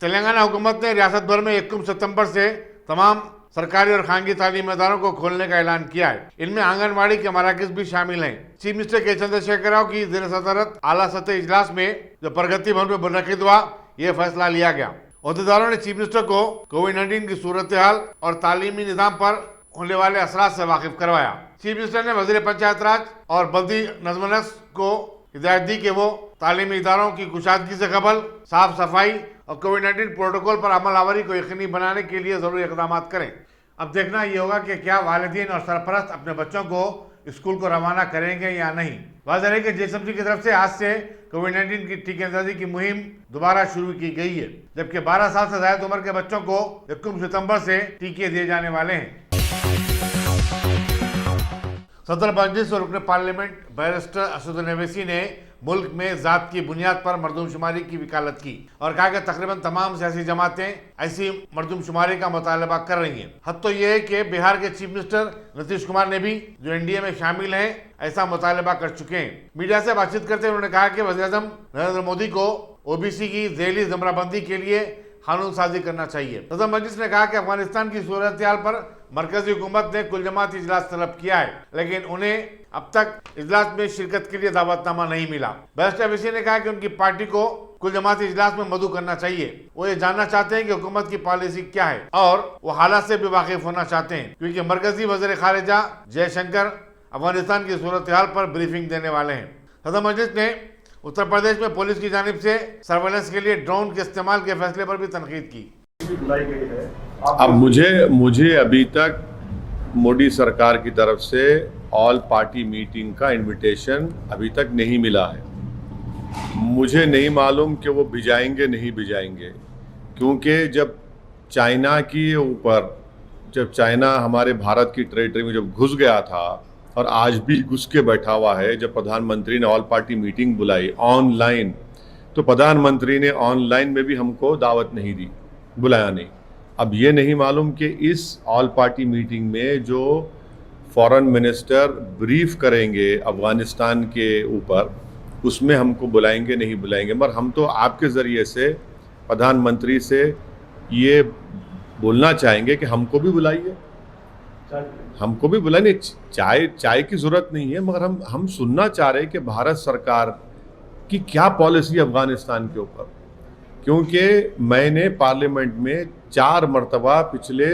तेलंगाना हुकूमत ने रियासत भर में 1 सितंबर से तमाम सरकारी और खानगी तालीमी इदारों को खोलने का ऐलान किया है। इनमें आंगनबाड़ी के मराकज भी शामिल हैं। चीफ मिनिस्टर के चंद्रशेखर राव की ज़ेर सदरत आला सतह इजलास में जो प्रगति भवन में मुनक़िद हुआ, ये फैसला लिया गया। अहदेदारों ने चीफ मिनिस्टर को कोविड-19 की सूरत हाल और तालीमी निज़ाम पर होने वाले असरात से वाकिफ करवाया। चीफ मिनिस्टर ने वज़ीर पंचायत राज और बल्दी नज़्म व नस्क को हिदायत दी कि वो तालीमी इदारों की कुशादगी से कबल साफ सफाई और कोविड-19 प्रोटोकॉल पर अमल आवरी को यकीनी बनाने के लिए जरूरी इकदाम करें। अब देखना ये होगा कि क्या वालिदैन और सरपरस्त अपने बच्चों को स्कूल को रवाना करेंगे या नहीं। वाज़ेह है कि जेएसएमसी की तरफ से आज से कोविड-19 की टीकेंदाजी की मुहिम दोबारा शुरू की गई है, जबकि 12 साल से ज्यादा उम्र के बच्चों को 1 सितंबर से टीके दिए जाने वाले हैं। सदर मजलिस और रुकन पार्लियामेंट बैरिस्टर असदुद्दीन ओवैसी ने मुल्क में जात की बुनियाद पर मरदूमशुमारी की वकालत की और कहा कि तकरीबन तमाम सियासी जमातें ऐसी मरदूमशुमारी का मुतालबा कर रही हैं। हद तो यह है कि बिहार के चीफ मिनिस्टर नीतीश कुमार ने भी, जो एनडीए में शामिल हैं, ऐसा मुतालबा कर चुके हैं। मीडिया से बातचीत करते हुए उन्होंने कहा कि वज़ीर-ए-आज़म नरेंद्र मोदी को ओबीसी की ज़ैली ज़मराबंदी के लिए कानून साजी करना चाहिए। सदर मजलिस ने कहा कि अफगानिस्तान की सूरत हाल पर मरकजी हुकूमत ने कुल जमात इजलास तलब किया है, लेकिन उन्हें अब तक इजलास में शिरकत के लिए दावतनामा नहीं मिला। बैरिस्टर ओवैसी ने कहा कि उनकी पार्टी को कुल जमात इजलास में मदऊ करना चाहिए। वो ये जानना चाहते हैं कि हुकूमत की पॉलिसी क्या है और वो हालात से भी वाकिफ होना चाहते हैं, क्योंकि मरकजी वज़ीर खारिजा जयशंकर अफगानिस्तान की सूरत हाल पर ब्रीफिंग देने वाले हैं। सदर मजलिस ने उत्तर प्रदेश में पुलिस की जानिब से सर्वेलेंस के लिए ड्रोन के इस्तेमाल के फैसले पर भी तनकीद की। अब मुझे अभी तक मोदी सरकार की तरफ से ऑल पार्टी मीटिंग का इनविटेशन अभी तक नहीं मिला है। मुझे नहीं मालूम कि वो भिजाएंगे नहीं भिजाएंगे, क्योंकि जब चाइना हमारे भारत की टेरिटरी में जब घुस गया था और आज भी घुस के बैठा हुआ है, जब प्रधानमंत्री ने ऑल पार्टी मीटिंग बुलाई ऑनलाइन, तो प्रधानमंत्री ने ऑनलाइन में भी हमको दावत नहीं दी, बुलाया नहीं। अब ये नहीं मालूम कि इस ऑल पार्टी मीटिंग में जो फॉरेन मिनिस्टर ब्रीफ करेंगे अफ़गानिस्तान के ऊपर, उसमें हमको बुलाएंगे नहीं बुलाएंगे। मगर हम तो आपके ज़रिए से प्रधानमंत्री से ये बोलना चाहेंगे कि हमको भी बुलाइए, हमको भी बुलाइए। चाय की ज़रूरत नहीं है, मगर हम सुनना चाह रहे हैं कि भारत सरकार की क्या पॉलिसी अफ़गानिस्तान के ऊपर, क्योंकि मैंने पार्लियामेंट में 4 मरतबा पिछले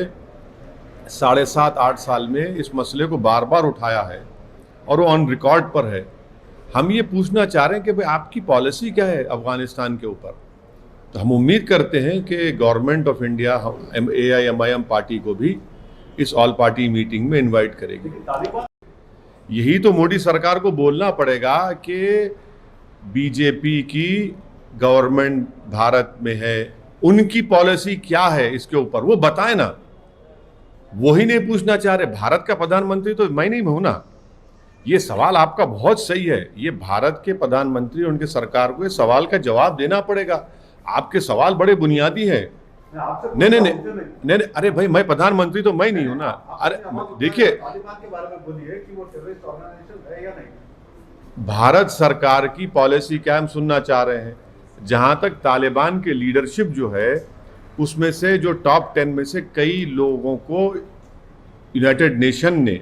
7.5-8 साल में इस मसले को बार बार उठाया है और वो ऑन रिकॉर्ड पर है। हम ये पूछना चाह रहे हैं कि भाई आपकी पॉलिसी क्या है अफ़गानिस्तान के ऊपर। तो हम उम्मीद करते हैं कि government of India AIMIM party को भी इस ऑल पार्टी मीटिंग में इनवाइट करेगी। यही तो मोदी सरकार को बोलना पड़ेगा कि बीजेपी की गवर्नमेंट भारत में है, उनकी पॉलिसी क्या है इसके ऊपर, वो बताए ना। वही नहीं पूछना चाह रहे। भारत का प्रधानमंत्री तो मैं नहीं हूं ना। ये सवाल आपका बहुत सही है, ये भारत के प्रधानमंत्री और उनके सरकार को ये सवाल का जवाब देना पड़ेगा। आपके सवाल बड़े बुनियादी हैं। नहीं, अरे भाई मैं प्रधानमंत्री तो मैं नहीं हूं ना। अरे देखिए, भारत सरकार की पॉलिसी क्या हम सुनना चाह रहे हैं। जहां तक तालिबान के लीडरशिप जो है, उसमें से जो टॉप 10 में से कई लोगों को यूनाइटेड नेशन ने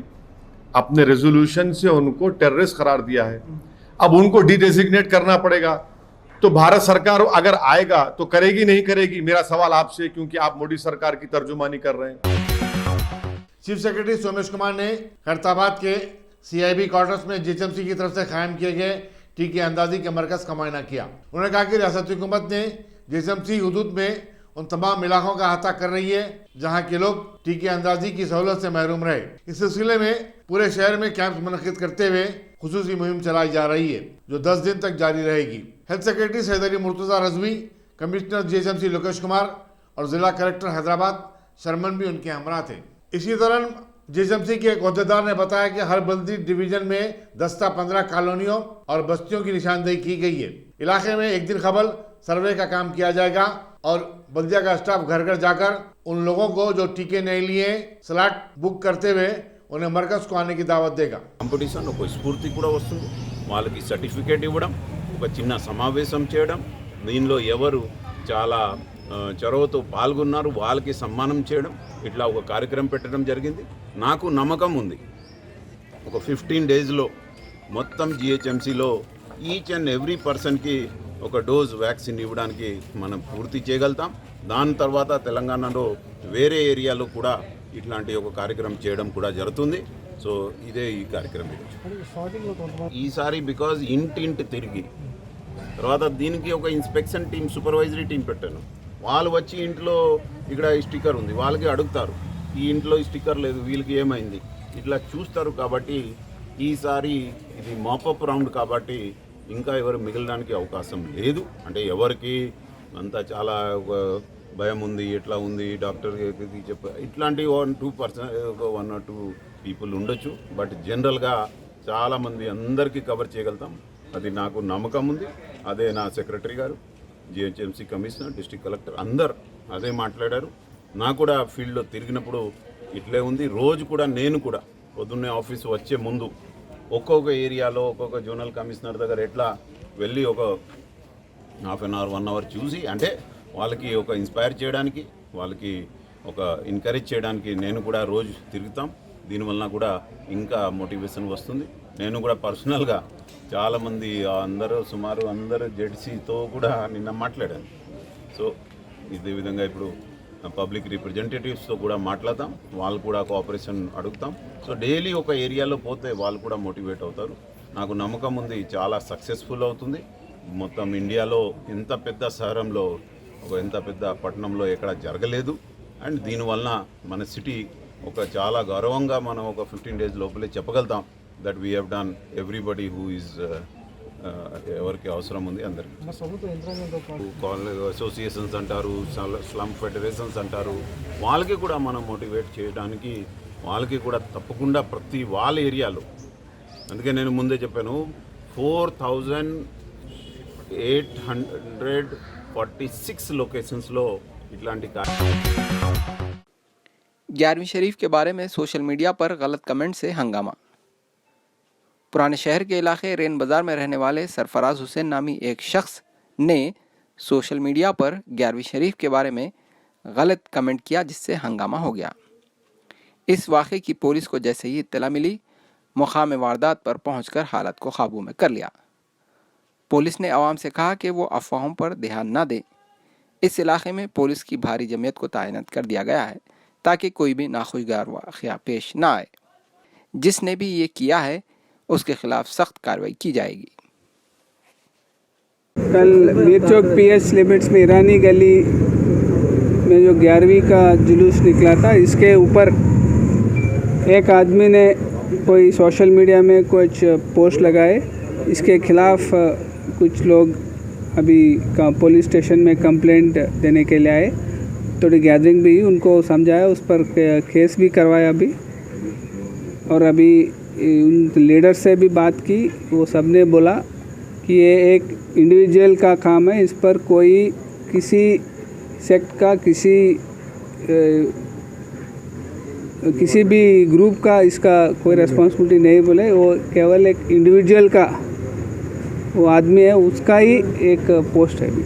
अपने रेजोल्यूशन से उनको टेररिस्ट करार दिया है। अब उनको डिडेजिग्नेट करना पड़ेगा। तो भारत सरकार अगर आएगा तो करेगी नहीं करेगी, मेरा सवाल आपसे, क्योंकि आप मोदी सरकार की तर्जुमानी कर रहे हैं। चीफ सेक्रेटरी सोमेश कुमार ने खैरताबाद के CIB क्वार्टर्स में जेएसएमसी की तरफ से कायम किए गए टीके अंदाजी के मरकज का मुआयना किया। उन्होंने कहा कि रियासती हुकूमत ने जेएसएमसी हदूद में उन तमाम इलाकों का अहाता कर रही है जहां के लोग टीके अंदाजी की सहूलत से महरूम रहे। इस सिलसिले में पूरे शहर में कैंप मुनक़िद करते हुए खुसूसी मुहिम चलाई जा रही है, जो 10 दिन तक जारी रहेगी। Health secretary Syed Ali Murtaza Rizvi, commissioner JSMC Lokesh Kumar और जिला कलेक्टर हैदराबाद शर्मन भी उनके हमरा थे। इसी दौरान जेएसएमसी के एक अहदेदार ने बताया कि हर बल्दी डिवीजन में 10-15 कॉलोनियों और बस्तियों की निशानदेही की गई है। इलाके में एक दिन कबल सर्वे का काम किया जाएगा और बल्दिया का स्टाफ घर घर जाकर उन लोगों को जो टीके नहीं लिए स्लॉट बुक करते हुए उन्हें मरकज को आने की दावत देगा। కాంపిటీషన్ ఒక స్ఫూర్తి కూడా వస్తుంది, వాళ్ళకి సర్టిఫికేట్ ఇవ్వడం, ఒక చిన్న సమావేశం చేయడం, దీనిలో ఎవరు చాలా చొరవతో పాల్గొన్నారు. వాళ్ళకి సన్మానం చేయడం, ఇట్లా ఒక కార్యక్రమం పెట్టడం జరిగింది. నాకు నమ్మకం ఉంది ఒక 15 డేస్లో మొత్తం జిహెచ్ఎంసీలో ఈచ్ అండ్ ఎవ్రీ పర్సన్కి ఒక డోస్ వ్యాక్సిన్ ఇవ్వడానికి మనం పూర్తి చేయగలుగుతాం. దాని తర్వాత తెలంగాణలో వేరే ఏరియాలో కూడా ఇట్లాంటి ఒక కార్యక్రమం చేయడం కూడా జరుగుతుంది. సో ఇదే ఈ కార్యక్రమం ఈసారి బికాజ్ ఇంటింటి తిరిగి తర్వాత దీనికి ఒక ఇన్స్పెక్షన్ టీం, సూపర్వైజరీ టీం పెట్టాను. వాళ్ళు వచ్చి ఇంట్లో ఇక్కడ ఈ స్టిక్కర్ ఉంది, వాళ్ళకి అడుగుతారు ఈ ఇంట్లో ఈ స్టిక్కర్ లేదు, వీళ్ళకి ఏమైంది, ఇట్లా చూస్తారు. కాబట్టి ఈసారి ఇది మాపప్ రౌండ్ కాబట్టి ఇంకా ఎవరు మిగలడానికి అవకాశం లేదు. అంటే ఎవరికి అంతా చాలా భయం ఉంది, ఎట్లా ఉంది డాక్టర్ ఇట్లాంటి 1 or 2 పీపుల్ ఉండొచ్చు. బట్ జనరల్గా చాలామంది అందరికీ కవర్ చేయగలుగుతాం, అది నాకు నమ్మకం ఉంది. అదే నా సెక్రటరీ గారు, జిహెచ్ఎంసీ కమిషనర్, డిస్ట్రిక్ట్ కలెక్టర్ అందరు అదే మాట్లాడారు. నాకు కూడా ఫీల్డ్లో తిరిగినప్పుడు ఇట్లే ఉంది. రోజు కూడా నేను కూడా పొద్దున్నే ఆఫీస్ వచ్చే ముందు ఒక్కొక్క ఏరియాలో ఒక్కొక్క జోనల్ కమిషనర్ దగ్గర ఎట్లా వెళ్ళి ఒక ½ an hour 1 hour చూసి, అంటే వాళ్ళకి ఒక ఇన్స్పైర్ చేయడానికి, వాళ్ళకి ఒక ఎంకరేజ్ చేయడానికి నేను కూడా రోజు తిరుగుతాం. దీనివల్ల కూడా ఇంకా మోటివేషన్ వస్తుంది. నేను కూడా పర్సనల్గా చాలామంది సుమారు అందరూ జెడ్సీతో కూడా నిన్న మాట్లాడాను. సో ఇదే విధంగా ఇప్పుడు పబ్లిక్ రిప్రజెంటేటివ్స్తో కూడా మాట్లాడతాం, వాళ్ళు కూడా కోఆపరేషన్ అడుగుతాం. సో డైలీ ఒక ఏరియాలో పోతే వాళ్ళు కూడా మోటివేట్ అవుతారు. నాకు నమ్మకం ఉంది చాలా సక్సెస్ఫుల్ అవుతుంది. మొత్తం ఇండియాలో ఎంత పెద్ద శహరంలో, ఎంత పెద్ద పట్టణంలో ఎక్కడ జరగలేదు. అండ్ దీనివల్ల మన సిటీ ఒక చాలా గౌరవంగా మనం ఒక 15 days లోపలే చెప్పగలుగుతాం that we have done everybody who is ఎవరికి అవసరం ఉంది అందరికి. కాలేజ్ అసోసియేషన్స్ అంటారు, స్లమ్ ఫెడరేషన్స్ అంటారు, వాళ్ళకి కూడా మనం మోటివేట్ చేయడానికి, వాళ్ళకి కూడా తప్పకుండా ప్రతి వాళ్ళ ఏరియాలో, అందుకే నేను ముందే చెప్పాను 4846 లొకేషన్స్లో ఇట్లాంటి 11वीं शरीफ के बारे में सोशल मीडिया पर गलत कमेंट से हंगामा। पुराने शहर के इलाके रेन बाज़ार में रहने वाले सरफराज हुसैन नामी एक शख्स ने सोशल मीडिया पर 11वीं शरीफ के बारे में गलत कमेंट किया, जिससे हंगामा हो गया। इस वाक़े की पुलिस को जैसे ही इत्तला मिली, मुकाम वारदात पर पहुंचकर हालत को काबू में कर लिया। पुलिस ने आवाम से कहा कि वो अफवाहों पर ध्यान न दें। इस इलाके में पुलिस की भारी जमीयत को तैनात कर दिया गया है ताकि कोई भी नाखुशगवार वाक़या पेश न आए। जिसने भी ये किया है उसके खिलाफ सख्त कार्रवाई की जाएगी। कल मीर चौक पीएस लिमिट्स में ईरानी गली में जो 11वीं का जुलूस निकला था, इसके ऊपर एक आदमी ने कोई सोशल मीडिया में कुछ पोस्ट लगाए। इसके खिलाफ कुछ लोग अभी पुलिस स्टेशन में कंप्लेंट देने के लिए आए। थोड़ी गैदरिंग भी, उनको समझाया, उस पर केस भी करवाया अभी। और अभी उन लीडर से भी बात की, वो सब ने बोला कि ये एक इंडिविजुअल का काम है, इस पर कोई किसी सेक्ट का, किसी भी ग्रुप का इसका कोई रेस्पॉन्सिबिलिटी नहीं बोले। वो केवल एक इंडिविजुअल का वो आदमी है, उसका ही एक पोस्ट है अभी।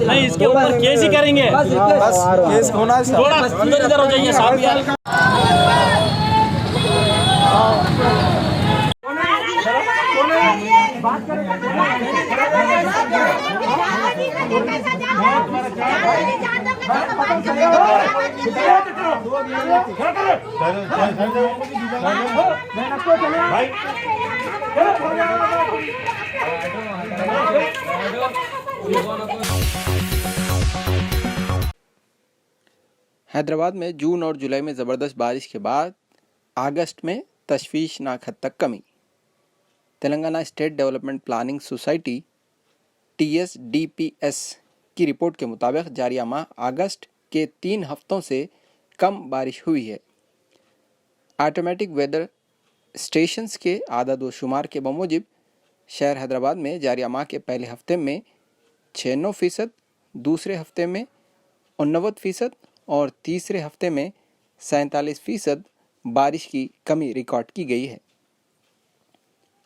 नहीं, इसके ऊपर केस ही करेंगे। बस केस होना है। थोड़ा अंदर इधर हो जाइए साहब यार। हैदराबाद में जून और जुलाई में ज़बरदस्त बारिश के बाद अगस्त में तशवीशनाक हद तक कमी। Telangana state development planning society TSDPS की रिपोर्ट के मुताबिक जारिया माह अगस्त के 3 हफ्तों से कम बारिश हुई है। ऑटोमेटिक वेदर स्टेशंस के आदाद व शुमार के बमूजिब शहर हैदराबाद में जारी माह के पहले हफ्ते में 96%, दूसरे हफ्ते में 89% और तीसरे हफ्ते में 47% बारिश की कमी रिकॉर्ड की गई है।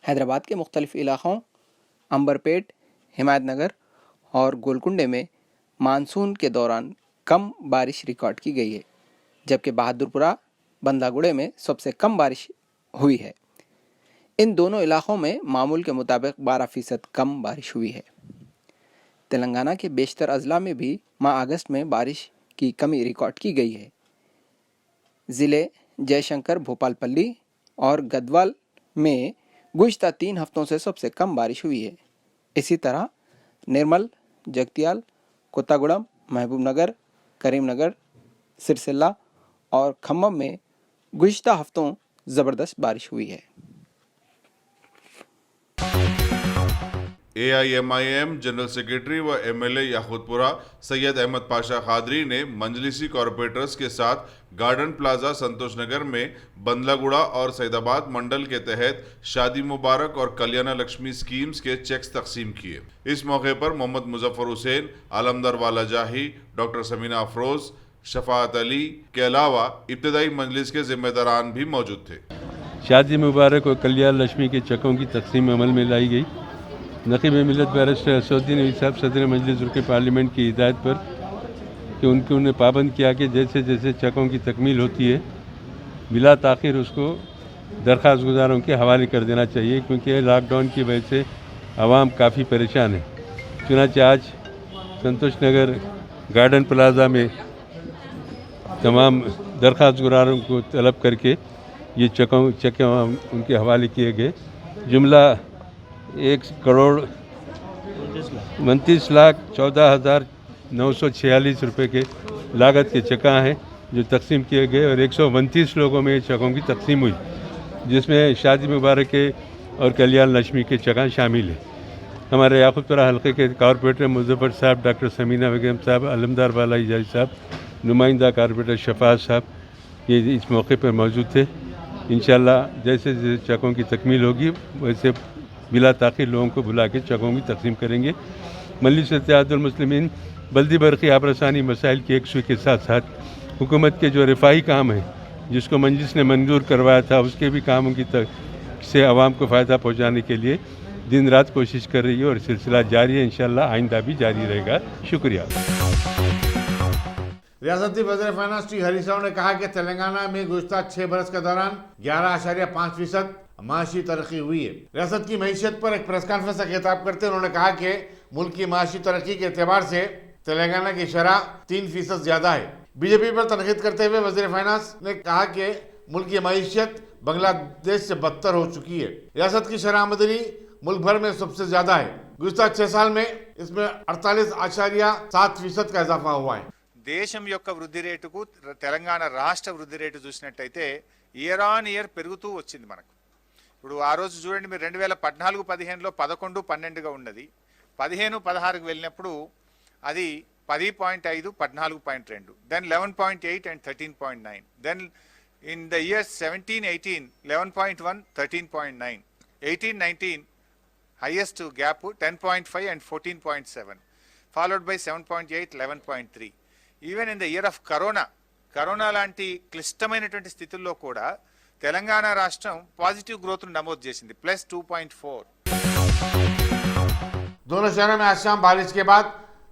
हैदराबाद के मुख्तलिफ इलाक़ों अंबरपेट, हिमायतनगर और गोलकुंडे में मानसून के दौरान कम बारिश रिकॉर्ड की गई है, जबकि बहादुरपुरा, बंदागुड़े में सबसे कम बारिश हुई है। इन दोनों इलाक़ों में मामूल के मुताबिक 12% कम बारिश हुई है। तेलंगाना के बेशतर अजला में भी माह अगस्त में बारिश की कमी रिकॉर्ड की गई है। ज़िले जयशंकर, भोपालपल्ली और गदवाल में गुज़िश्ता 3 हफ्तों से सबसे कम बारिश हुई है। इसी तरह निर्मल, जगतियाल, कोत्तागुड़म, महबूबनगर, करीमनगर, सिरसिल्ला और खम्मम में गुज़िश्ता हफ्तों ज़बरदस्त बारिश हुई है। AIMIM जनरल सेक्रेटरी व MLA याकूतपुरा सैयद अहमद पाशा खादरी ने मंजलिसी कॉरपोरेटर्स के साथ गार्डन प्लाजा संतोष नगर में बंदलागुड़ा और सैदाबाद मंडल के तहत शादी मुबारक और कल्याण लक्ष्मी स्कीम्स के चेक्स तकसीम किए। इस मौके पर मोहम्मद मुजफ्फर हुसैन, आलमदार वाला जाही, डॉक्टर समीना अफरोज, शफात अली के अलावा इब्तदाई मजलिस के जिम्मेदारान भी मौजूद थे। शादी मुबारक और कल्याण लक्ष्मी के चेकों की तकसीम अमल में लाई गई। नकीब मिलत बैरिस्टर असदुद्दीन नबी साहब सदर मजलिस रुकन पार्लियामेंट की हिदायत पर कि उन्हें पाबंद किया कि जैसे जैसे चेकों की तकमील होती है बिला ताख़ीर उसको दरख्वास्त गुजारों के हवाले कर देना चाहिए, क्योंकि लॉकडाउन की वजह से आवाम काफ़ी परेशान है। चुनांचे आज संतोष नगर गार्डन प्लाजा में तमाम दरख्वास्त गुजारों को तलब करके ये चेक उनके हवाले किए गए। जुमला 1,29,14,946 रुपये के लागत के चेक हैं जो तकसीम किए गए और 129 लोगों में चेकों की तकसीम हुई, जिसमें शादी मुबारक के और कल्याण लक्ष्मी के चेक शामिल हैं। हमारे याकूतपुरा हल्के के कॉरपोरेटर मुजफ्फर साहब, डॉक्टर समीना बेगम साहब, अलमदार वाला इजाज साहब, नुमाइंदा कॉरपोरेटर शफात साहब ये इस मौके पर मौजूद थे। इंशाअल्लाह जैसे जैसे चेकों की तकमील होगी वैसे बिला ताख़ीर लोगों को बुला के चेकों की तकसीम करेंगे। मजलिस इत्तेहादुल मुस्लिमीन बल्दी बरक़ी आबरसानी मसाइल की यकसुई के साथ साथ हुकूमत के जो रिफाही काम है जिसको मजलिस ने मंजूर करवाया था उसके भी कामों की से आवाम को फ़ायदा पहुँचाने के लिए दिन रात कोशिश कर रही है और सिलसिला जारी है। इंशाअल्लाह आइंदा भी जारी रहेगा। शुक्रिया। रियासती वज़ीर फाइनेंस टी हरीश राव ने कहा कि तेलंगाना में गुज़िश्ता 6 बरस के दौरान 11.5% माशी तरक्की हुई है। रियासत की मईशत पर एक प्रेस कॉन्फ्रेंस से खिताब करते हुए उन्होंने कहा कि मुल्क की माशी तरक्की के एतबार से तेलंगाना की शरह 3% ज्यादा है। बीजेपी पर तनकीद करते हुए वज़ीर फाइनेंस ने कहा कि मुल्क की मईशत बांग्लादेश से बदतर हो चुकी है। रियासत की शरह आमदनी मुल्क भर में सबसे ज्यादा है। गुज़िश्ता 6 साल में इसमें 48.7% का इजाफा हुआ है। దేశం యొక్క వృద్ధి రేటుకు తెలంగాణ రాష్ట్ర వృద్ధి రేటు చూసినట్టయితే ఇయర్ ఆన్ ఇయర్ పెరుగుతూ వచ్చింది మనకు. ఇప్పుడు ఆ రోజు చూడండి మీరు 2014-15లో 11-12గా ఉన్నది. 15-16కి వెళ్ళినప్పుడు అది 10.5, 14.2, then 11.8 and 13.9, then in the years 17-18 11.1, 13.9, 18-19 highest gap 10.5 and 14.7, followed by 7.8, 11.3. Even in the year of corona లాంటి క్లిష్టమైనటువంటి స్థితుల్లో కూడా తెలంగాణ రాష్ట్రం పాజిటివ్ గ్రోత్ నమోదు చేసింది, +2.4. दोनों शहरों में आज शाम बारिश के बाद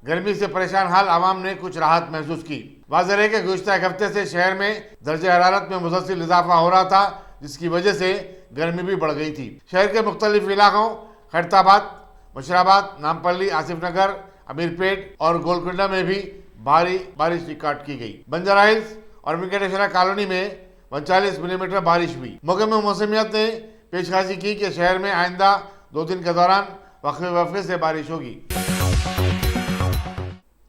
गर्मी से परेशान हाल आवाम ने कुछ राहत महसूस की। वाज़ेह है कि गुज़िश्ता एक हफ्ते से शहर में दर्जे हरारत में मुसलसल इजाफा हो रहा था, जिसकी वजह से गर्मी भी बढ़ गई थी। शहर के मुख्तलिफ इलाकों खैरताबाद, मुशराबाद, नामपल्ली, आसिफ नगर, अमीरपेट और गोलकुंडा में भी भारी बारिश रिकॉर्ड की गई। बंजारा हिल्स और वेंकटेश्वरा कॉलोनी में 39 मिलीमीटर बारिश हुई। मौके में मौसमियत ने पेशगाजी की कि शहर में आइंदा 2 दिन के दौरान वक्फे से बारिश होगी।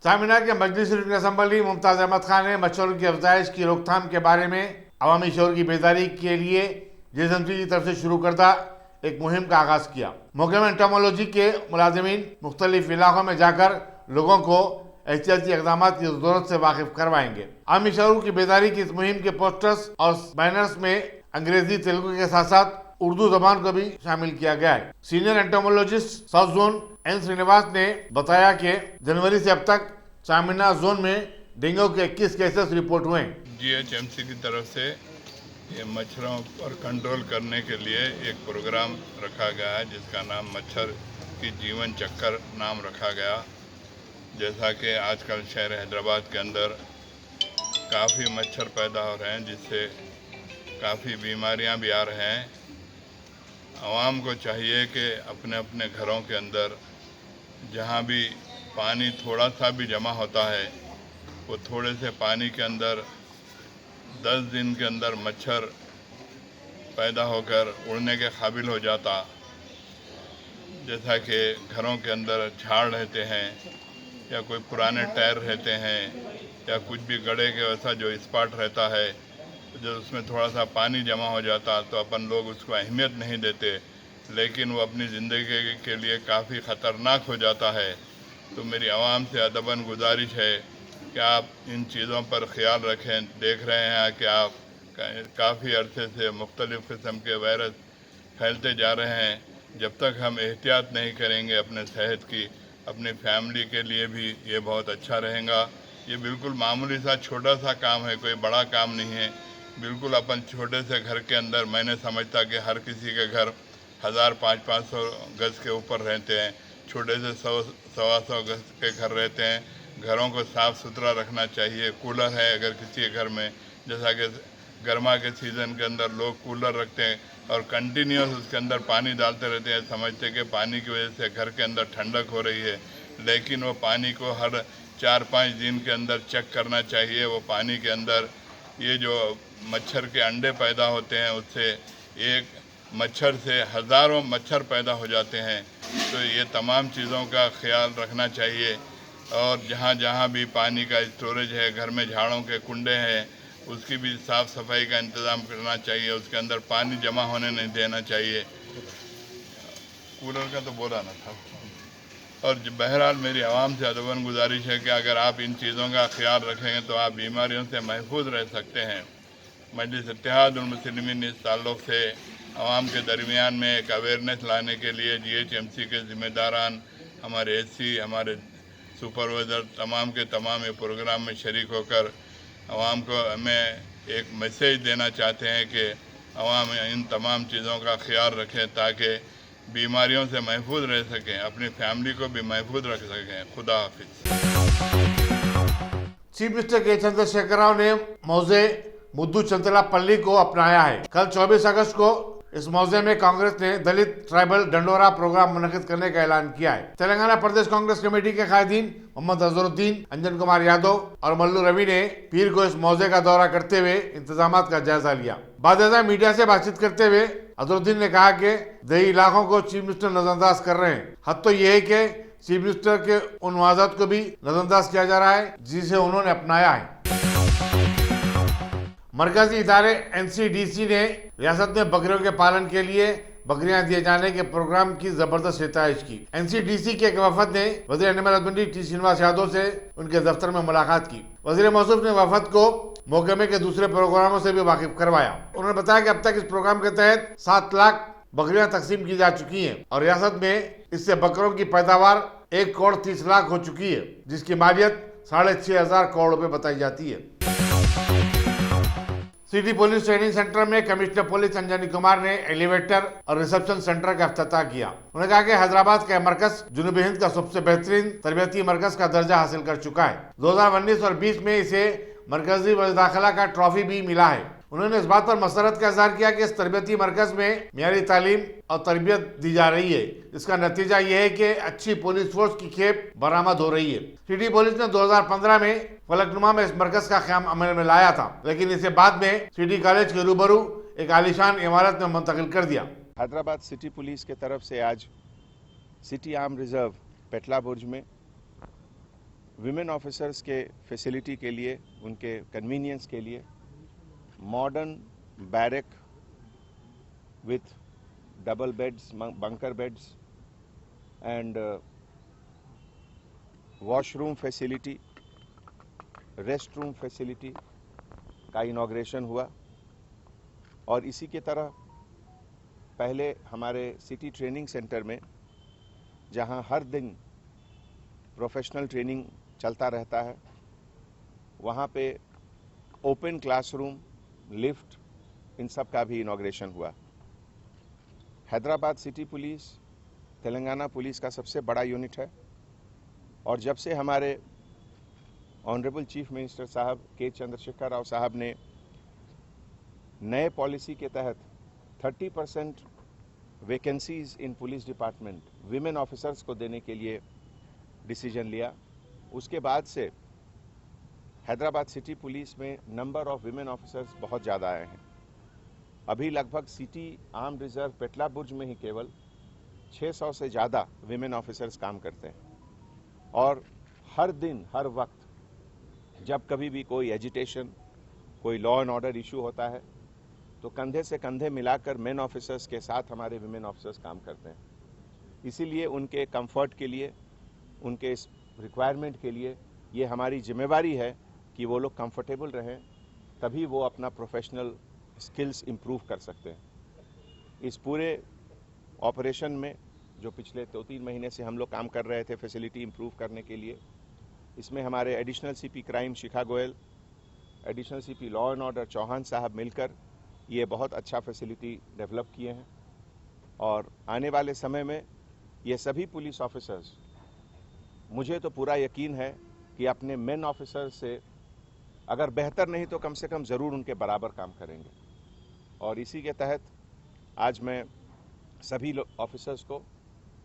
चारमीनार के मजलिस रुकन असम्बली मुमताज़ अहमद खान ने मच्छरों की अफजाइश की रोकथाम के बारे में अवामी शऊर की बेदारी के लिए JSMC की तरफ से शुरू करदा एक मुहिम का आगाज किया। मौके में एंटोमोलॉजी के मुलाजिमीन मुख्तलिफ इलाकों में जाकर लोगों को एहतियाती इक़दाम की जरूरत से वाकिफ करवाएंगे। आमी शऊर की बेदारी की इस मुहिम के पोस्टर्स और बैनर्स में अंग्रेजी तेलुगु के साथ साथ उर्दू जबान को भी शामिल किया गया है। Senior entomologist south zone N Srinivas ने बताया कि जनवरी से अब तक चामिना जोन में डेंगू के 21 केसेस रिपोर्ट हुए। जीएचएमसी की तरफ से ये मच्छरों पर कंट्रोल करने के लिए एक प्रोग्राम रखा गया है जिसका नाम मच्छर की जीवन चक्कर नाम रखा गया। जैसा कि आजकल शहर हैदराबाद के अंदर काफ़ी मच्छर पैदा हो रहे हैं जिससे काफ़ी बीमारियां भी आ रहे हैं। आवाम को चाहिए कि अपने अपने घरों के अंदर जहां भी पानी थोड़ा सा भी जमा होता है वो थोड़े से पानी के अंदर 10 दिन के अंदर मच्छर पैदा होकर उड़ने के काबिल हो जाता। जैसा कि घरों के अंदर झाड़ रहते हैं या कोई पुराने टायर रहते हैं या कुछ भी गड़े के वैसा जो स्पॉट रहता है, जब उसमें थोड़ा सा पानी जमा हो जाता तो अपन लोग उसको अहमियत नहीं देते, लेकिन वो अपनी ज़िंदगी के लिए काफ़ी ख़तरनाक हो जाता है। तो मेरी आवाम से अदबन गुजारिश है कि आप इन चीज़ों पर ख्याल रखें। देख रहे हैं कि आप काफ़ी अरसे से मुख्तलिफ़ किस्म के वायरस फैलते जा रहे हैं। जब तक हम एहतियात नहीं करेंगे अपने सेहत की, अपनी फैमिली के लिए भी ये बहुत अच्छा रहेगा। ये बिल्कुल मामूली सा छोटा सा काम है, कोई बड़ा काम नहीं है। बिल्कुल अपन छोटे से घर के अंदर, मैंने समझता कि हर किसी के घर 1000-500 गज़ के ऊपर रहते हैं, छोटे से 100-125 गज़ के घर रहते हैं। घरों को साफ़ सुथरा रखना चाहिए। कूलर है अगर किसी के घर में, जैसा कि गर्मा के सीज़न के अंदर लोग कूलर रखते हैं और कंटिन्यूस उसके अंदर पानी डालते रहते हैं, समझते कि पानी की वजह से घर के अंदर ठंडक हो रही है, लेकिन वो पानी को हर 4-5 दिन के अंदर चेक करना चाहिए। वो पानी के अंदर ये जो मच्छर के अंडे पैदा होते हैं उससे एक मच्छर से हज़ारों मच्छर पैदा हो जाते हैं। तो ये तमाम चीज़ों का ख्याल रखना चाहिए। और जहाँ जहाँ भी पानी का स्टोरेज है, घर में झाड़ों के कुंडे हैं, उसकी भी साफ़ सफाई का इंतज़ाम करना चाहिए। उसके अंदर पानी जमा होने नहीं देना चाहिए। कूलर का तो बोला ना था। और बहरहाल मेरी आवाम से अदबन गुजारिश है कि अगर आप इन चीज़ों का ख्याल रखेंगे तो आप बीमारियों से महफूज रह सकते हैं। मजलिस इत्तेहादुल मुस्लिमीन इस ताल्लुक़ से आवाम के दरमियान में एक अवेयरनेस लाने के लिए जीएचएमसी के ज़िम्मेदारान, हमारे एससी, हमारे सुपरवाइज़र तमाम के तमाम ये प्रोग्राम में शरीक होकर आवाम को हमें एक मैसेज देना चाहते हैं कि आवाम इन तमाम चीज़ों का ख्याल रखें ताकि बीमारियों से महफूज रह सकें, अपनी फैमिली को भी महफूज रख सकें। खुदा हाफिज़। चीफ मिनिस्टर के चंद्रशेखर राव ने मौजे मुद्दू चंतलापल्ली को अपनाया है। कल 24 अगस्त को इस मौजे में कांग्रेस ने दलित ट्राइबल डंडोरा प्रोग्राम मुनक्किद करने का ऐलान किया है। तेलंगाना प्रदेश कांग्रेस कमेटी के कायदीन मोहम्मद अजहरुद्दीन, अंजन कुमार यादव और मल्लू रवि ने पीर को इस मौजे का दौरा करते हुए इंतजाम का जायजा लिया। बाद मीडिया से बातचीत करते हुए अजहरुद्दीन ने कहा कि दही इलाकों को चीफ मिनिस्टर नजरअंदाज कर रहे हैं। हद तो यह है कि चीफ मिनिस्टर के उन वाज़ात को भी नजरअंदाज किया जा रहा है जिसे उन्होंने अपनाया है। मरकजी इदारे एनसीडीसी ने रियासत में बकरियों के पालन के लिए बकरियां दिए जाने के प्रोग्राम की जबरदस्त सितारिश की। एनसीडीसी के एक वफद ने वज़ीर animal husbandry T Srinivas Yadav से उनके दफ्तर में मुलाकात की। वज़ीर मौसूफ ने वफद को महकमे के दूसरे प्रोग्रामों से भी वाकिफ करवाया। उन्होंने बताया कि अब तक इस प्रोग्राम के तहत 7 लाख बकरियां तकसीम की जा चुकी हैं और रियासत में इससे बकरों की पैदावार 1 करोड़ 30 लाख हो चुकी है, जिसकी मालियत 6,500 करोड़ रुपए बताई जाती है। सिटी पुलिस ट्रेनिंग सेंटर में कमिश्नर पुलिस अंजनी कुमार ने एलिवेटर और रिसेप्शन सेंटर का इफ्तिताह किया। उन्होंने कहा कि हैदराबाद का मरकज जुनूबी हिंद का सबसे बेहतरीन तरबियती मरकज का दर्जा हासिल कर चुका है। 2019 और 20 में इसे मरकजी वज़ीर दाखिला का ट्रॉफी भी मिला है। उन्होंने इस बात पर मसरत का इज़हार किया कि इस तरबियती मरकज में मियारी तालीम और तरबियत दी जा रही है। इसका नतीजा ये है कि अच्छी पुलिस फोर्स की खेप बरामद हो रही है। सिटी पुलिस ने 2015 में फलकनुमा में इस मरकज का क़याम अमल में लाया था, लेकिन इसे बाद में सिटी कॉलेज के रूबरू एक आलीशान इमारत में मुंतकिल कर दिया। हैदराबाद सिटी पुलिस के तरफ से आज सिटी आर्म रिजर्व पेटला बुर्ज में विमेन ऑफिसर्स के फैसिलिटी के लिए, उनके कन्वीनियंस के लिए modern barrack with double beds, bunker beds and washroom facility, restroom facility का इनॉग्रेशन हुआ। और इसी के तरह पहले हमारे सिटी ट्रेनिंग सेंटर में, जहां हर दिन प्रोफेशनल ट्रेनिंग चलता रहता है, वहां पे ओपन क्लासरूम, लिफ्ट, इन सब का भी इनॉग्रेशन हुआ। Hyderabad city police Telangana police का सबसे बड़ा यूनिट है और जब से हमारे ऑनरेबल चीफ मिनिस्टर साहब के चंद्रशेखर राव साहब ने नए पॉलिसी के तहत 30% vacancies in police department women officers को देने के लिए डिसीजन लिया, उसके बाद से हैदराबाद सिटी पुलिस में नंबर ऑफ विमेन ऑफिसर्स बहुत ज़्यादा आए हैं। अभी लगभग सिटी आर्म रिजर्व पेटला बुर्ज में ही केवल 600 से ज़्यादा विमेन ऑफिसर्स काम करते हैं और हर दिन हर वक्त जब कभी भी कोई एजिटेशन, कोई लॉ एंड ऑर्डर इशू होता है तो कंधे से कंधे मिलाकर मेन ऑफिसर्स के साथ हमारे विमेन ऑफिसर्स काम करते हैं। इसीलिए उनके कंफर्ट के लिए, उनके इस रिक्वायरमेंट के लिए ये हमारी जिम्मेवारी है कि वो लोग कंफर्टेबल रहें, तभी वो अपना प्रोफेशनल स्किल्स इम्प्रूव कर सकते हैं। इस पूरे ऑपरेशन में जो पिछले 2-3 महीने से हम लोग काम कर रहे थे फैसिलिटी इम्प्रूव करने के लिए, इसमें हमारे additional CP crime Shikha Goyal, additional CP law and order Chauhan साहब मिलकर ये बहुत अच्छा फैसिलिटी डेवलप किए हैं और आने वाले समय में ये सभी पुलिस ऑफिसर्स, मुझे तो पूरा यकीन है कि अपने मेन ऑफिसर से अगर बेहतर नहीं तो कम से कम ज़रूर उनके बराबर काम करेंगे। और इसी के तहत आज मैं सभी ऑफिसर्स को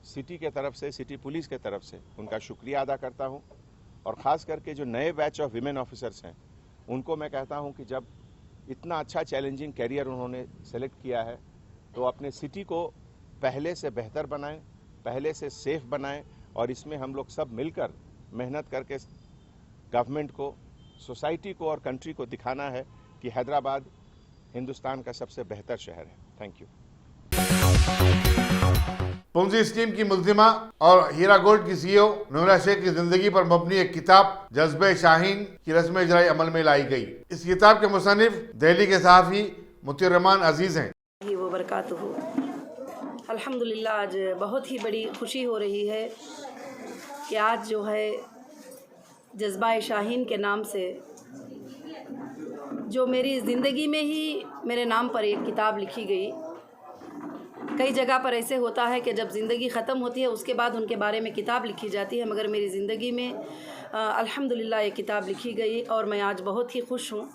सिटी के तरफ से, सिटी पुलिस के तरफ से उनका शुक्रिया अदा करता हूं और ख़ास करके जो नए बैच ऑफ विमेन ऑफिसर्स हैं उनको मैं कहता हूं कि जब इतना अच्छा चैलेंजिंग कैरियर उन्होंने सेलेक्ट किया है तो अपने सिटी को पहले से बेहतर बनाएं, पहले से सेफ बनाएं और इसमें हम लोग सब मिलकर मेहनत करके गवर्नमेंट को, सोसाइटी को और कंट्री को दिखाना है कि हैदराबाद हिंदुस्तान का सबसे बेहतर शहर है। Thank you. पुंजी स्कीम की मुल्जिमा और हीरा गोल्ड की सीईओ नूरा शेख की जिंदगी पर मबनी एक किताब जज्बे शाहीन की रस्म इजराई अमल में लाई गई। इस किताब के मुसन्निफ दिल्ली के सहाफ़ी मुतीर रहमान अजीज हैं। वो बरकातहू। अल्हम्दुलिल्लाह आज बहुत ही बड़ी खुशी हो रही है कि आज जो है जज्बा शाहीन के नाम से जो मेरी ज़िंदगी में ही मेरे नाम पर एक किताब लिखी गई। कई जगह पर ऐसे होता है कि जब ज़िंदगी ख़त्म होती है उसके बाद उनके बारे में किताब लिखी जाती है, मगर मेरी ज़िंदगी में अल्हम्दुलिल्लाह ये किताब लिखी गई और मैं आज बहुत ही खुश हूँ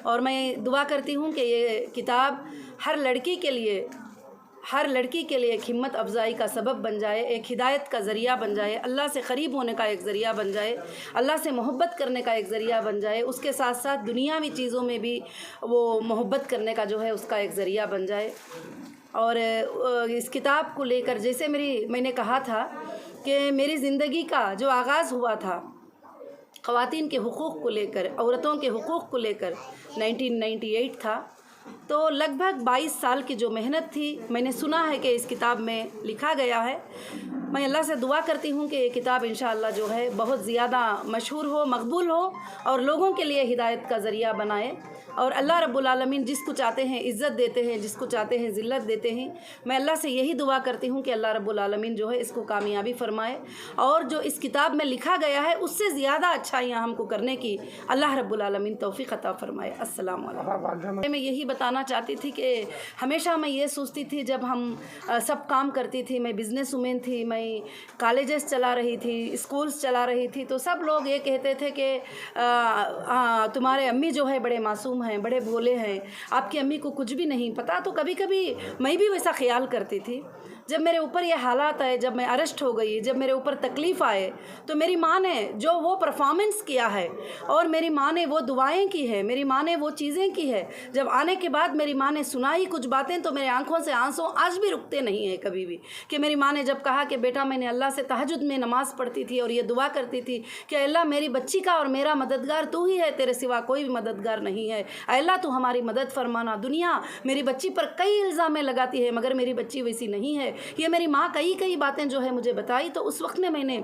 और मैं दुआ करती हूँ कि ये किताब हर लड़की के लिए एक हिम्मत अफजाई का सबब बन जाए, एक हिदायत का ज़रिया बन जाए, अल्लाह से क़रीब होने का एक ज़रिया बन जाए, अल्लाह से मोहब्बत करने का एक ज़रिया बन जाए, उसके साथ साथ दुनियावी चीज़ों में भी वो मोहब्बत करने का जो है उसका एक ज़रिया बन जाए। और इस किताब को लेकर जैसे मैंने कहा था कि मेरी ज़िंदगी का जो आगाज़ हुआ था ख़वातीन के हुकूक़ को लेकर, औरतों के हुकूक़ को लेकर 1998 था, तो लगभग 22 साल की जो मेहनत थी, मैंने सुना है कि इस किताब में लिखा गया है। मैं अल्लाह से दुआ करती हूँ कि ये किताब इंशाअल्लाह जो है बहुत ज़्यादा मशहूर हो, मकबूल हो और लोगों के लिए हिदायत का ज़रिया बनाए। और अल्लाह रब्बुल आलमीन जिसको चाहते हैं इज़्ज़त देते हैं, जिसको चाहते हैं ज़िल्लत देते हैं। मैं अल्लाह से यही दुआ करती हूँ कि अल्लाह रब्बुल आलमीन जो है इसको कामयाबी फ़रमाए और जो इस किताब में लिखा गया है उससे ज़्यादा अच्छाइयाँ हमको करने की अल्लाह रब्बुल आलमीन तौफ़ीक़ अता फ़रमाए। अस्सलाम वालेकुम। मैं यही बताना चाहती थी कि हमेशा मैं ये सोचती थी, जब हम सब काम करती थी, मैं बिज़नेस वुमेन थी, मैं कॉलेजेस चला रही थी, स्कूल्स चला रही थी, तो सब लोग ये कहते थे कि तुम्हारे अम्मी जो है बड़े मासूम हैं, बड़े भोले हैं, आपकी अम्मी को कुछ भी नहीं पता। तो कभी कभी मैं भी वैसा ख्याल करती थी। जब मेरे ऊपर ये हालात आए, जब मैं अरेस्ट हो गई, जब मेरे ऊपर तकलीफ़ आए, तो मेरी माँ ने जो वो परफॉर्मेंस किया है और मेरी माँ ने वो दुआएं की है, मेरी माँ ने वो चीज़ें की है, जब आने के बाद मेरी माँ ने सुनाई कुछ बातें, तो मेरे आंखों से आंसू आज भी रुकते नहीं हैं कभी भी। कि मेरी माँ ने जब कहा कि बेटा मैंने अल्लाह से तहज्जुद में नमाज़ पढ़ती थी और ये दुआ करती थी कि अल्लाह मेरी बच्ची का और मेरा मददगार तू ही है, तेरे सिवा कोई भी मददगार नहीं है, अल्लाह तू हमारी मदद फरमाना। दुनिया मेरी बच्ची पर कई इल्ज़ामें लगाती है मगर मेरी बच्ची वैसी नहीं है। ये मेरी माँ कई बातें जो है मुझे बताई। तो उस वक्त में मैंने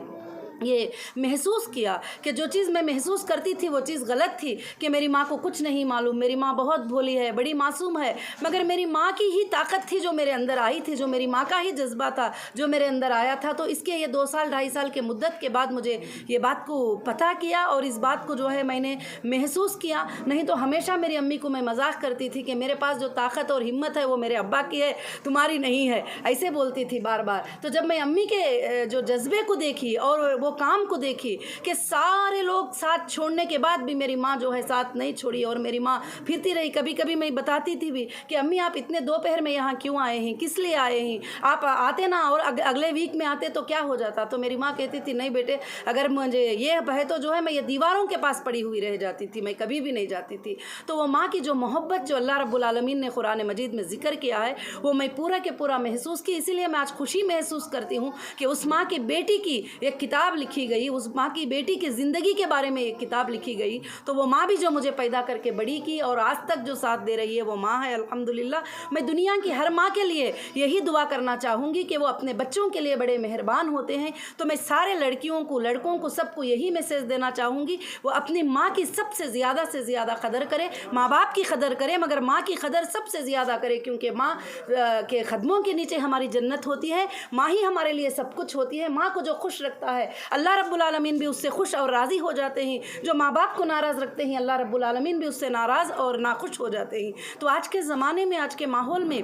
ये महसूस किया कि जो चीज़ मैं महसूस करती थी वो चीज़ गलत थी, कि मेरी माँ को कुछ नहीं मालूम, मेरी माँ बहुत भोली है, बड़ी मासूम है, मगर मेरी माँ की ही ताकत थी जो मेरे अंदर आई थी, जो मेरी माँ का ही जज्बा था जो मेरे अंदर आया था। तो इसके ये 2 साल 2.5 साल के मुद्दत के बाद मुझे ये बात को पता किया और इस बात को जो है मैंने महसूस किया। नहीं तो हमेशा मेरी अम्मी को मैं मजाक करती थी कि मेरे पास जो ताकत और हिम्मत है वो मेरे अब्बा की है, तुम्हारी नहीं है, ऐसे बोलती थी बार बार। तो जब मैं अम्मी के जो जज्बे को देखी और वो काम को देखी कि सारे लोग साथ छोड़ने के बाद भी मेरी माँ जो है साथ नहीं छोड़ी और मेरी माँ फिरती रही। कभी कभी मैं बताती थी भी कि अम्मी आप इतने दोपहर में यहाँ क्यों आए हैं, किस लिए आए हैं, आप आते ना और अगले वीक में आते तो क्या हो जाता। तो मेरी माँ कहती थी नहीं बेटे, अगर मुझे ये है तो जो है मैं ये दीवारों के पास पड़ी हुई रह जाती थी, मैं कभी भी नहीं जाती थी। तो वो माँ की जो मोहब्बत जो अल्लाह रब्बुल आलमीन ने कुरान मजीद में जिक्र किया है वो मैं पूरा के पूरा महसूस की। इसीलिए मैं आज खुशी महसूस करती हूँ कि उस माँ की बेटी की एक किताब लिखी गई, उस माँ की बेटी की ज़िंदगी के बारे में एक किताब लिखी गई। तो वो माँ भी जो मुझे पैदा करके बड़ी की और आज तक जो साथ दे रही है वो माँ है। अल्हम्दुलिल्लाह मैं दुनिया की हर माँ के लिए यही दुआ करना चाहूँगी कि वो अपने बच्चों के लिए बड़े मेहरबान होते हैं। तो मैं सारे लड़कियों को, लड़कों को, सबको यही मैसेज देना चाहूँगी वो अपनी माँ की सबसे ज़्यादा से ज़्यादा कदर करें। माँ बाप की कदर करें मगर माँ की कदर सबसे ज़्यादा करें, क्योंकि माँ के कदमों के नीचे हमारी जन्नत होती है। माँ ही हमारे लिए सब कुछ होती है। माँ को जो खुश रखता है अल्लाह रब्बुल आलमीन भी उससे खुश और राज़ी हो जाते हैं। जो माँ बाप को नाराज़ रखते हैं अल्लाह रब्बुल आलमीन भी उससे नाराज़ और नाखुश हो जाते हैं। तो आज के ज़माने में, आज के माहौल में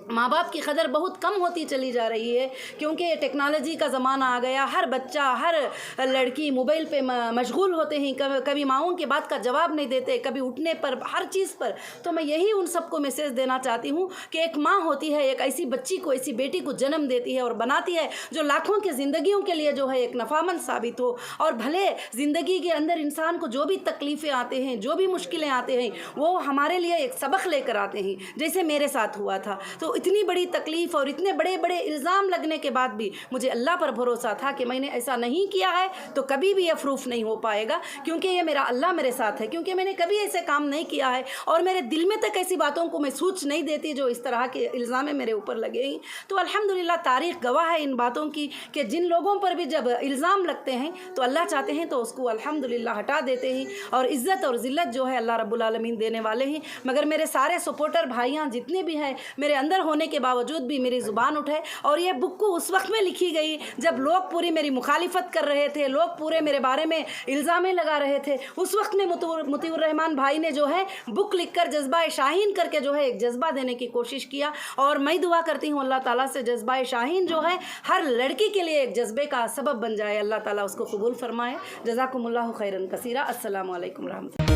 माँ बाप की कदर बहुत कम होती चली जा रही है, क्योंकि टेक्नोलॉजी का ज़माना आ गया। हर बच्चा, हर लड़की मोबाइल पे मशगूल होते हैं, कभी माँओं की बात का जवाब नहीं देते, कभी उठने पर, हर चीज़ पर। तो मैं यही उन सबको मैसेज देना चाहती हूँ कि एक माँ होती है, एक ऐसी बच्ची को, ऐसी बेटी को जन्म देती है और बनाती है जो लाखों की ज़िंदगियों के लिए जो है एक नफ़ामंद साबित हो। और भले ज़िंदगी के अंदर इंसान को जो भी तकलीफ़ें आते हैं, जो भी मुश्किलें आते हैं, वो हमारे लिए एक सबक लेकर आते हैं, जैसे मेरे साथ हुआ था। तो इतनी बड़ी तकलीफ़ और इतने बड़े बड़े इल्ज़ाम लगने के बाद भी मुझे अल्लाह पर भरोसा था कि मैंने ऐसा नहीं किया है तो कभी भी ये प्रूफ नहीं हो पाएगा, क्योंकि ये मेरा अल्लाह मेरे साथ है, क्योंकि मैंने कभी ऐसे काम नहीं किया है और मेरे दिल में तक ऐसी बातों को मैं सोच नहीं देती जो इस तरह के इल्ज़ाम मेरे ऊपर लगे हैं। तो अल्हम्दुलिल्लाह तारीख़ गवाह है इन बातों की कि जिन लोगों पर भी जब इल्ज़ाम लगते हैं तो अल्लाह चाहते हैं तो उसको अल्हम्दुलिल्लाह हटा देते हैं और इज़्ज़त और ज़िल्लत जो है अल्लाह रब्बुल आलमीन देने वाले हैं। मगर मेरे सारे सपोर्टर भाइयाँ जितने भी हैं, मेरे अंदर होने के बावजूद भी मेरी ज़ुबान उठे। और ये बुक को उस वक्त में लिखी गई जब लोग पूरी मेरी मुखालिफत कर रहे थे, लोग पूरे मेरे बारे में इल्ज़ामें लगा रहे थे। उस वक्त में मुतीउर रहमान भाई ने जो है बुक लिखकर जज्बा शाहीन करके जो है एक जज्बा देने की कोशिश किया। और मैं दुआ करती हूँ अल्लाह ताला से जज्बा शाहीन जो है हर लड़की के लिए एक जज्बे का सबब बन जाए। अल्लाह ताला उसको कबूल फरमाए। जज़ाकुमुल्लाहु खैरन कसीरा। अस्सलामु अलैकुम रहमतुल्लाह।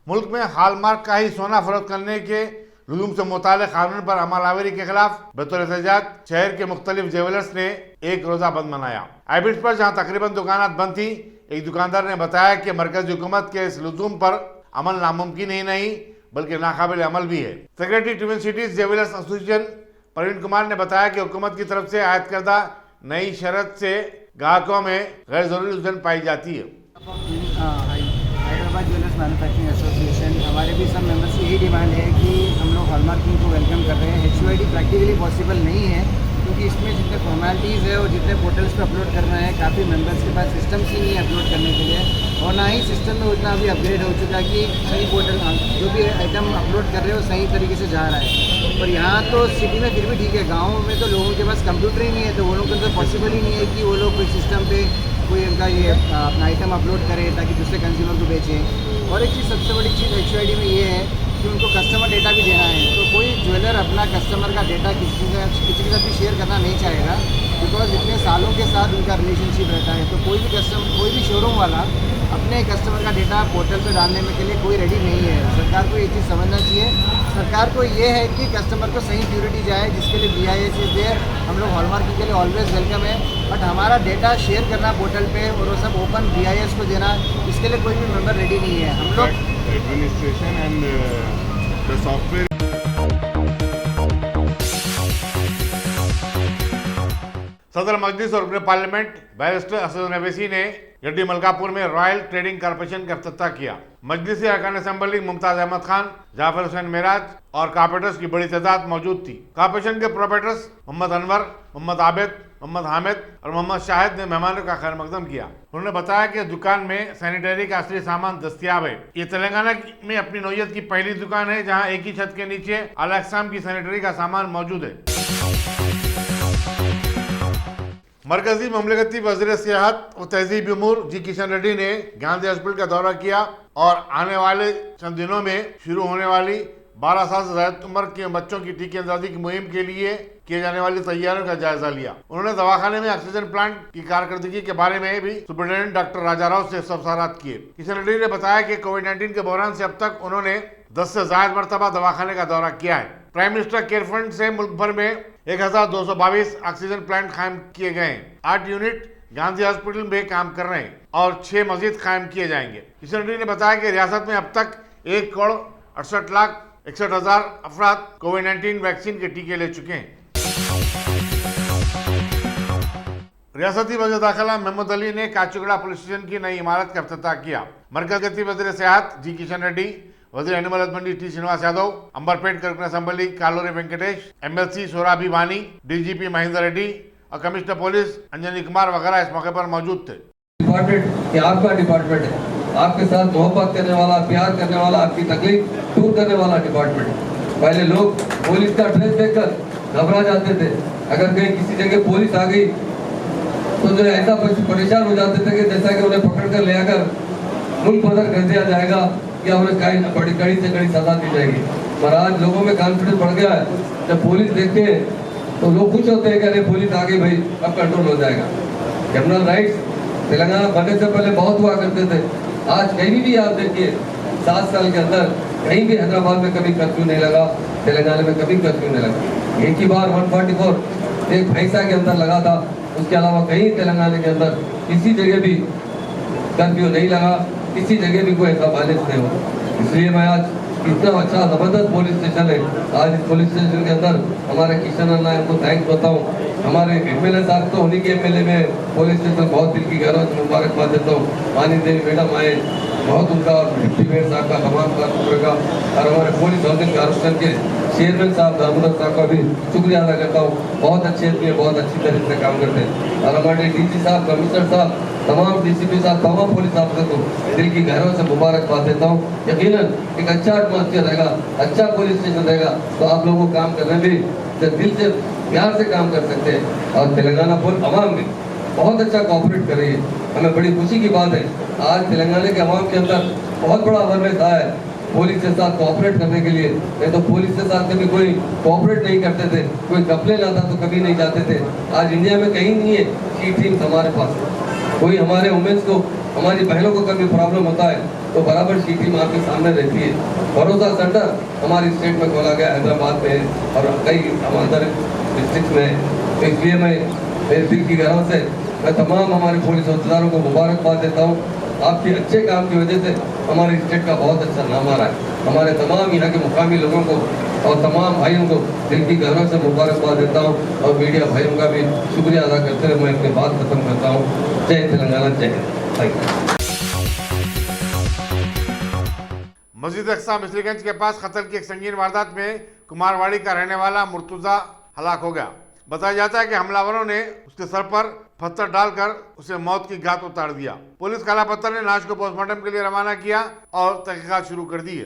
मुल्क में हॉलमार्क का ही सोना फरोख्त करने के लुलूम से मुताल्लिक़ कानून पर अमलावरी के खिलाफ बतौर एहतजाज शहर के मुख्तलिफ ज्वेलर्स ने एक रोज़ा बंद मनाया। आईबिट्स पर जहां तकरीबन दुकानात बंद थी, एक दुकानदार ने बताया कि मरकज़ी हुकूमत के इस लुज़ूम पर अमल नामुमकिन ही नहीं बल्कि नाकाबिल अमल भी है। Secretary twin cities jewellers association Praveen Kumar ने बताया कि हुकूमत की तरफ से आयद करदा नई शरत से ग्राहकों में गैर जरूरी उलझन पाई जाती है। हैदराबाद ज्वेलर्स मैन्युफैक्चरिंग एसोसिएशन, हमारे भी सब मेंबर्स की यही डिमांड है कि हम लोग हॉलमार्किंग को वेलकम कर रहे हैं। HUID प्रैक्टिकली पॉसिबल नहीं है क्योंकि इसमें जितने फॉर्मेलिटीज़ है और जितने पोर्टल्स पे अपलोड करना है, काफ़ी मेंबर्स के पास सिस्टम्स ही नहीं है अपलोड करने के लिए, और ना ही सिस्टम में उतना अभी अपग्रेड हो चुका है कि सही पोर्टल जो भी आइटम अपलोड कर रहे हो सही तरीके से जा रहा है। और यहाँ तो सिटी में फिर भी ठीक है, गाँव में तो लोगों के पास कंप्यूटर ही नहीं है, तो वो लोगों को तो पॉसिबल ही नहीं है कि वो लोग कोई सिस्टम पे कोई उनका ये अपना आइटम अपलोड करे ताकि दूसरे कंज्यूमर को बेचें। और एक चीज़, सबसे बड़ी चीज़ HUID में ये है कि उनको कस्टमर डेटा भी देना है। तो कोई ज्वेलर अपना कस्टमर का डेटा किसी के साथ भी शेयर करना नहीं चाहेगा, बिकॉज इतने सालों के साथ उनका रिलेशनशिप रहता है। तो कोई भी शोरूम वाला अपने कस्टमर का डेटा पोर्टल पे डालने में के लिए कोई रेडी नहीं है। सरकार को ये चीज़ समझना चाहिए। सरकार को ये है कि कस्टमर को सही प्योरिटी जाए, जिसके लिए BIS इज देयर। हम लोग हॉलमार्किंग के लिए ऑलवेज वेलकम है, बट हमारा डेटा शेयर करना पोर्टल पे और वो सब ओपन BIS को देना, इसके लिए कोई भी मेंबर रेडी नहीं है। हम लोग एडमिनिस्ट्रेशन एंड द सॉफ्टवेयर सदर मजलिस और रुकन पार्लियामेंट बैरिस्टर असदुद्दीन अवैसी ने गड्डी मलकापुर में रॉयल ट्रेडिंग कॉर्पोरेशन का इफ्तिताह किया। मजलिसी अरकान असेंबली मुमताज अहमद खान, जाफर हुसैन मेराज और कॉर्पोरेटर्स की बड़ी तादाद मौजूद थी। कॉर्पोरेशन के प्रोप्राइटर्स मोहम्मद अनवर, मोहम्मद आबिद, मोहम्मद हामिद और मोहम्मद शाहिद ने मेहमानों का खैर मकदम किया। उन्होंने बताया कि दुकान में सैनिटरी का असली सामान दस्तयाब है। ये तेलंगाना में अपनी नौयत की पहली दुकान है जहां एक ही छत के नीचे आला अक़साम की सैनिटरी का सामान मौजूद है। मरकजी ममलकती वज़ीर सियाहत व तहजीब उमूर जी किशन रेड्डी ने गांधी हॉस्पिटल का दौरा किया और आने वाले चंद दिनों में शुरू होने वाली 12 साल से ज़्यादा उम्र के बच्चों की टीके अंदाजी की मुहिम के लिए किए जाने वाली तैयारियों का जायजा लिया। उन्होंने दवाखाने में ऑक्सीजन प्लांट की कारकर्दगी के बारे में भी सुप्रिंटेंडेंट डॉक्टर राजा राव से सवालात किए। किशन रेड्डी ने बताया कि कोविड-19 के बहरान से अब तक उन्होंने 10 से ज़ायद मरतबा दवाखाने का दौरा किया है। प्राइम मिनिस्टर केयर फंड से मुल्क भर में 1222 ऑक्सीजन प्लांट कायम किए गए हैं। 8 यूनिट गांधी हॉस्पिटल में काम कर रहे हैं और 6 मजीद कायम किए जाएंगे। किशन रेड्डी ने बताया कि रियासत में अब तक 1,68,61,000 अफराद कोविड-19 वैक्सीन के टीके ले चुके हैं। रियासती वज़ीर दाखिला महमूद अली ने काचीगुड़ा पुलिस स्टेशन की नई इमारत का इफ्तिताह किया। मरकजी वज़ीर सेहत जी किशन रेड्डी, वज़ीर animal husbandry T Srinivas Yadav, Amberpet करकन assembly Kaleru Venkatesh, MLC Surabhi Vani, DGP Mahendra Reddy और कमिश्नर पुलिस अंजनी कुमार वगैरह इस मौके पर मौजूद थे। डिपार्टमेंट ये आपका डिपार्टमेंट है, आपके साथ मोहब्बत करने वाला, प्यार करने वाला, आपकी तकलीफ दूर करने वाला डिपार्टमेंट है। पहले लोग पुलिस का ड्रेस देखकर घबरा जाते थे। अगर कहीं किसी जगह पुलिस आ गई तो जो ऐसा परेशान हो जाते थे कि जैसा कि उन्हें पकड़ कर ले आकर मुल्क बदर कर दिया जाएगा या उन्हें बड़ी कड़ी से कड़ी सजा दी जाएगी। पर आज लोगों में कॉन्फिडेंस बढ़ गया है। जब पुलिस देखते हैं तो लोग खुश होते हैं कि अरे पुलिस आ गई भाई, अब कंट्रोल हो जाएगा। क्रिमिनल राइट्स तेलंगाना बनने से पहले बहुत हुआ करते थे। आज कहीं भी आप देखिए 7 साल के अंदर कहीं भी हैदराबाद में कभी कर्फ्यू नहीं लगा, तेलंगाना में कभी कर्फ्यू नहीं लगा। एक ही बार 144 एक भैंसा के अंदर लगा था, उसके अलावा कहीं तेलंगाना के अंदर किसी जगह भी कर्फ्यू नहीं लगा, किसी जगह भी कोई ऐसा वायलेंस नहीं हो। इसलिए मैं आज इतना अच्छा ज़बरदस्त पुलिस स्टेशन है, आज इस पुलिस स्टेशन के अंदर हमारे किशन अन्ना इनको थैंक्स बताऊँ। हमारे MLA साहब तो उन्हीं के MLA में पुलिस स्टेशन बहुत दिल की गहराई से मुबारकबाद देता हूँ। मानी देवी मैडम आए, बहुत उनका और डिप्टी मेयर साहब का तमाम का और हमारे पुलिस हाउसिंग कॉर्पोरेशन के चेयरमैन साहब दामोदर साहब का भी शुक्रिया अदा करता हूँ। बहुत अच्छे आदमी है, बहुत अच्छी तरह से काम करते हैं। और हमारे DG साहब, कमिश्नर साहब, तमाम DCP साहब, तमाम पुलिस ऑफिसर को दिल की गहराई से मुबारकबाद देता हूँ। यकीनन एक अच्छा एटमॉस्फेयर रहेगा, अच्छा पुलिस स्टेशन रहेगा तो आप लोगों को काम करने में दिल से प्यार से काम कर सकते हैं। और तेलंगाना पुलिस अवाम भी बहुत अच्छा कोऑपरेट कर रही है, हमें बड़ी खुशी की बात है। आज तेलंगाना के अवाम के अंदर बहुत बड़ा अवेयरनेस आया है पुलिस के साथ कोऑपरेट करने के लिए। नहीं तो पुलिस के साथ कभी कोई कोऑपरेट नहीं करते थे, कोई कंप्लेन आता तो कभी नहीं जाते थे। आज इंडिया में कहीं नहीं है सी टीम्स हमारे पास। कोई हमारे वुमेन्स को, हमारी बहनों को कभी प्रॉब्लम होता है तो बराबर सी टीम आपके सामने रहती है। भरोसा सेंटर हमारी स्टेट में खोला गया, हैदराबाद में और कई हमारे डिस्ट्रिक्ट में। इसलिए मैं मेरे दिल की गहराई से मैं तमाम हमारे पुलिस औहदेदारों को मुबारकबाद देता हूँ। आपके अच्छे काम की वजह से हमारी स्टेट का बहुत अच्छा नाम आ रहा है। हमारे तमाम यहाँ के मुकामी लोगों को और तमाम भाइयों को दिल की गहराई से मुबारकबाद देता हूँ और मीडिया भाइयों का भी शुक्रिया अदा करते हुए मैं अपनी बात खत्म करता हूँ। जय तेलंगाना, जय हिंद। मस्जिद अक्सा मिस्रीगंज के पास कत्ल की एक संगीन वारदात में कुमारवाड़ी का रहने वाला मुर्तुजा हलाक हो गया। बताया जाता है कि हमलावरों ने उसके सर पर पत्थर डालकर उसे मौत की घात उतार दिया। पुलिस काला पत्थर ने लाश को पोस्टमार्टम के लिए रवाना किया और तहकीकात शुरू कर दी है।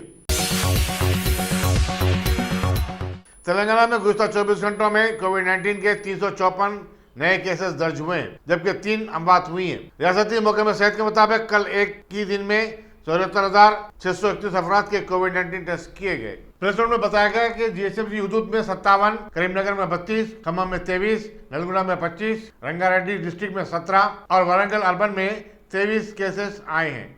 तेलंगाना में गुज़श्ता 24 घंटों में कोविड-19 के 354 नए केसेस दर्ज हुए हैं, जबकि 3 अमवात हुई हैं। रियासती महकमे सेहत के मुताबिक कल एक ही दिन में 74,631 अफराद के कोविड-19 टेस्ट किए गए। प्रेस नोट में बताया गया कि GHMC हदूद में 57, करीमनगर में 32, खम्मम में 23, नलगुंडा में 25, रंगारेड्डी डिस्ट्रिक्ट में 17 और वारंगल अर्बन में 23 केसेस आए हैं।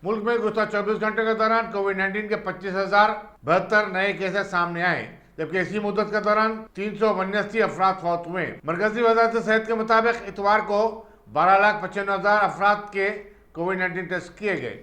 मुल्क में गुज़श्ता 24 घंटे के दौरान कोविड-19 के 25,072 नए केसेस सामने आए, जबकि इसी मुद्दत के दौरान 379 अफराद फौत हुए। मरकजी वज़ारत सेहत के मुताबिक इतवार को 12,95,000 अफराद के कोविड-19 टेस्ट किए गए।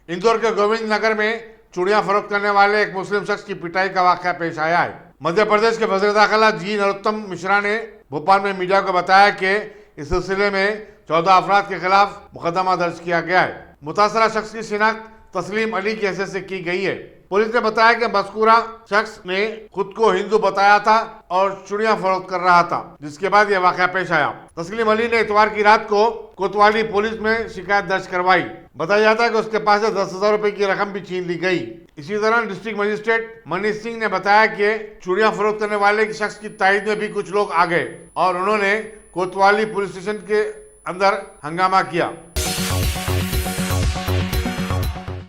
इंदौर के गोविंद नगर में चूड़ियां फरोख्त करने वाले एक मुस्लिम शख्स की पिटाई का वाकया पेश आया है। मध्य प्रदेश के वज़ीर दाखिला जी नरोत्तम मिश्रा ने भोपाल में मीडिया को बताया कि इस सिलसिले में 14 अफराद के खिलाफ मुकदमा दर्ज किया गया है। मुतासरा शख्स की शिनाख्त तस्लीम अली की हैसियत से की गई है। पुलिस ने बताया कि मज़कूरा शख्स ने खुद को हिंदू बताया था और चूड़ियां फरोख्त कर रहा था, जिसके बाद यह वाकया पेश आया। तस्लीम अली ने इतवार की रात को कोतवाली पुलिस में शिकायत दर्ज करवाई। बताया जाता है कि उसके पास से 10,000 रुपए की रकम भी छीन ली गई। इसी दौरान डिस्ट्रिक्ट मजिस्ट्रेट मनीष सिंह ने बताया कि चूड़ियां फरोख्त करने वाले शख्स की तायद में भी कुछ लोग आ गए और उन्होंने कोतवाली पुलिस स्टेशन के अंदर हंगामा किया।